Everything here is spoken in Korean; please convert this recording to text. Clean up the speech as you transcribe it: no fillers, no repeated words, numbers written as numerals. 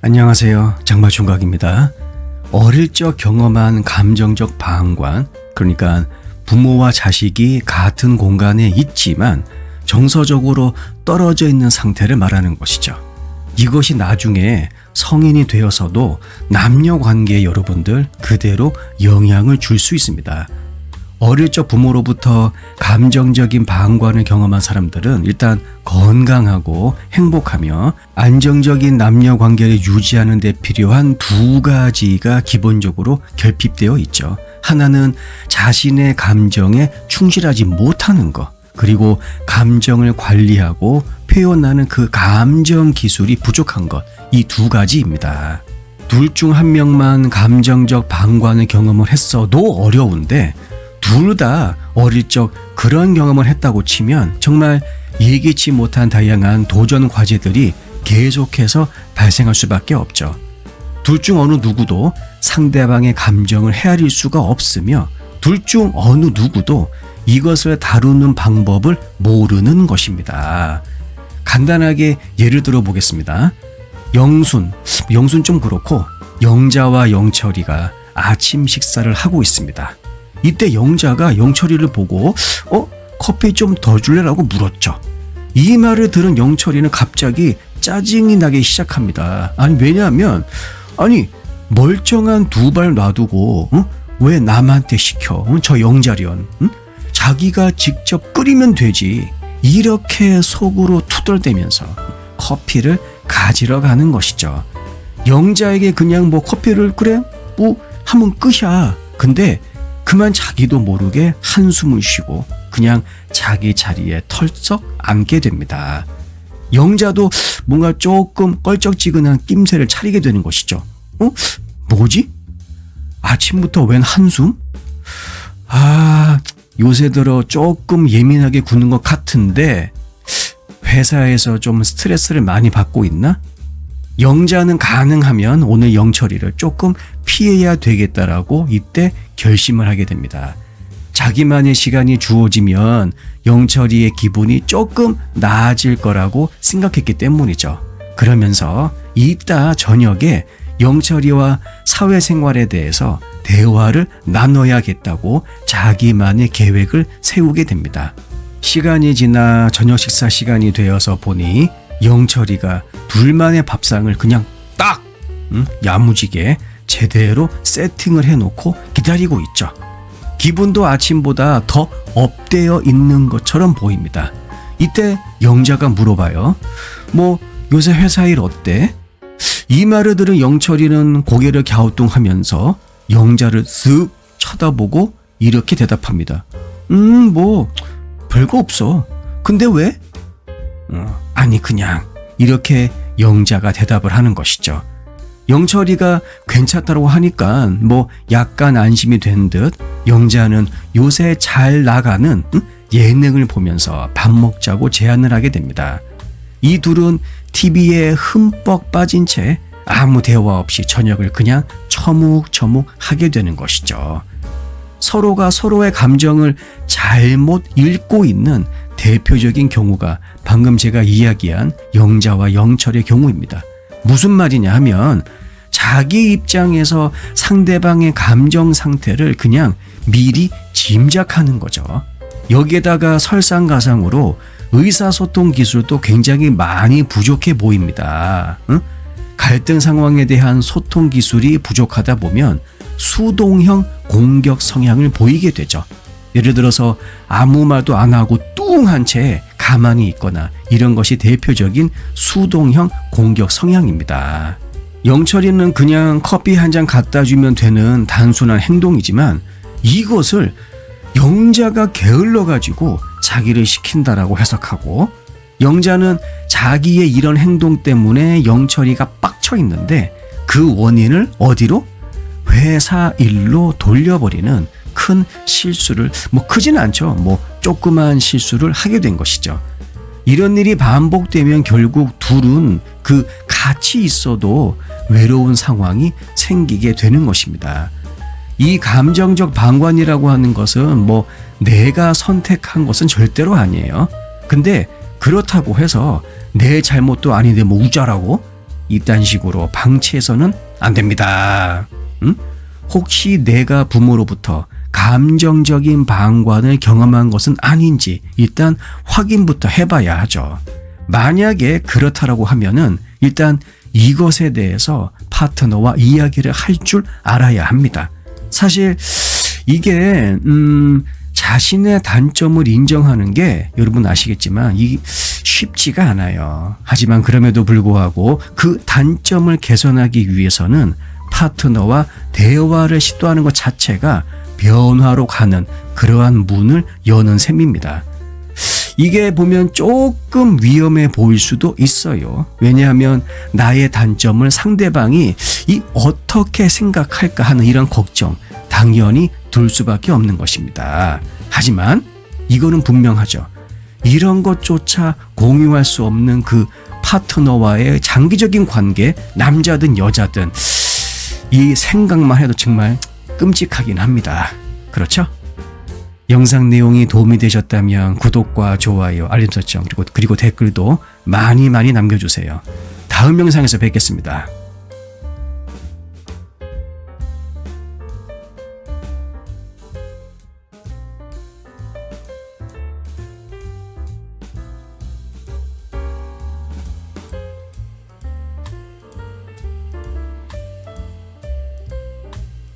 안녕하세요. 장마총각입니다. 어릴 적 경험한 감정적 방관, 그러니까 부모와 자식이 같은 공간에 있지만 정서적으로 떨어져 있는 상태를 말하는 것이죠. 이것이 나중에 성인이 되어서도 남녀 관계에 여러분들 그대로 영향을 줄 수 있습니다. 어릴 적 부모로부터 감정적인 방관을 경험한 사람들은 일단 건강하고 행복하며 안정적인 남녀 관계를 유지하는 데 필요한 두 가지가 기본적으로 결핍되어 있죠. 하나는 자신의 감정에 충실하지 못하는 것, 그리고 감정을 관리하고 표현하는 그 감정 기술이 부족한 것, 이 두 가지입니다. 둘 중 한 명만 감정적 방관을 경험을 했어도 어려운데 둘 다 어릴 적 그런 경험을 했다고 치면 정말 예기치 못한 다양한 도전 과제들이 계속해서 발생할 수밖에 없죠. 둘 중 어느 누구도 상대방의 감정을 헤아릴 수가 없으며 둘 중 어느 누구도 이것을 다루는 방법을 모르는 것입니다. 간단하게 예를 들어 보겠습니다. 영순 좀 그렇고 영자와 영철이가 아침 식사를 하고 있습니다. 이때 영자가 영철이를 보고 커피 좀 더 줄래라고 물었죠. 이 말을 들은 영철이는 갑자기 짜증이 나기 시작합니다. 왜냐하면 멀쩡한 두 발 놔두고 왜 남한테 시켜? 저 영자련 자기가 직접 끓이면 되지. 이렇게 속으로 투덜대면서 커피를 가지러 가는 것이죠. 영자에게 그냥 커피를 그래? 하면 끝이야. 근데 그만 자기도 모르게 한숨을 쉬고 그냥 자기 자리에 털썩 앉게 됩니다. 영자도 뭔가 조금 껄쩍지근한 낌새를 차리게 되는 것이죠. 뭐지? 아침부터 웬 한숨? 요새 들어 조금 예민하게 구는 것 같은데 회사에서 좀 스트레스를 많이 받고 있나? 영자는 가능하면 오늘 영철이를 조금 피해야 되겠다라고 이때 결심을 하게 됩니다. 자기만의 시간이 주어지면 영철이의 기분이 조금 나아질 거라고 생각했기 때문이죠. 그러면서 이따 저녁에 영철이와 사회생활에 대해서 대화를 나눠야겠다고 자기만의 계획을 세우게 됩니다. 시간이 지나 저녁 식사 시간이 되어서 보니 영철이가 둘만의 밥상을 그냥 딱 야무지게 제대로 세팅을 해놓고 기다리고 있죠. 기분도 아침보다 더 업되어 있는 것처럼 보입니다. 이때 영자가 물어봐요. 요새 회사 일 어때? 이 말을 들은 영철이는 고개를 갸우뚱하면서 영자를 쓱 쳐다보고 이렇게 대답합니다. 별거 없어. 근데 왜? 그냥 이렇게 영자가 대답을 하는 것이죠. 영철이가 괜찮다고 하니까 약간 안심이 된 듯 영자는 요새 잘 나가는 예능을 보면서 밥 먹자고 제안을 하게 됩니다. 이 둘은 TV에 흠뻑 빠진 채 아무 대화 없이 저녁을 그냥 처묵처묵 하게 되는 것이죠. 서로가 서로의 감정을 잘못 읽고 있는 대표적인 경우가 방금 제가 이야기한 영자와 영철의 경우입니다. 무슨 말이냐 하면 자기 입장에서 상대방의 감정 상태를 그냥 미리 짐작하는 거죠. 여기에다가 설상가상으로 의사소통 기술도 굉장히 많이 부족해 보입니다. 갈등 상황에 대한 소통 기술이 부족하다 보면 수동형 공격 성향을 보이게 되죠. 예를 들어서 아무 말도 안 하고 뚱한 채 가만히 있거나 이런 것이 대표적인 수동형 공격 성향입니다. 영철이는 그냥 커피 한 잔 갖다 주면 되는 단순한 행동이지만 이것을 영자가 게을러가지고 자기를 시킨다라고 해석하고 영자는 자기의 이런 행동 때문에 영철이가 빡쳐 있는데 그 원인을 어디로? 회사 일로 돌려버리는 큰 실수를 크진 않죠. 조그만 실수를 하게 된 것이죠. 이런 일이 반복되면 결국 둘은 같이 있어도 외로운 상황이 생기게 되는 것입니다. 이 감정적 방관이라고 하는 것은 내가 선택한 것은 절대로 아니에요. 근데 그렇다고 해서 내 잘못도 아닌데 우짜라고? 이딴 식으로 방치해서는 안 됩니다. 응? 혹시 내가 부모로부터 감정적인 방관을 경험한 것은 아닌지 일단 확인부터 해봐야 하죠. 만약에 그렇다라고 하면은 일단 이것에 대해서 파트너와 이야기를 할 줄 알아야 합니다. 사실 이게 자신의 단점을 인정하는 게 여러분 아시겠지만 쉽지가 않아요. 하지만 그럼에도 불구하고 그 단점을 개선하기 위해서는 파트너와 대화를 시도하는 것 자체가 변화로 가는 그러한 문을 여는 셈입니다. 이게 보면 조금 위험해 보일 수도 있어요. 왜냐하면 나의 단점을 상대방이 어떻게 생각할까 하는 이런 걱정 당연히 들 수밖에 없는 것입니다. 하지만 이거는 분명하죠. 이런 것조차 공유할 수 없는 그 파트너와의 장기적인 관계, 남자든 여자든 이 생각만 해도 정말 끔찍하긴 합니다. 그렇죠? 영상 내용이 도움이 되셨다면 구독과 좋아요, 알림 설정 그리고 댓글도 많이 남겨주세요. 다음 영상에서 뵙겠습니다.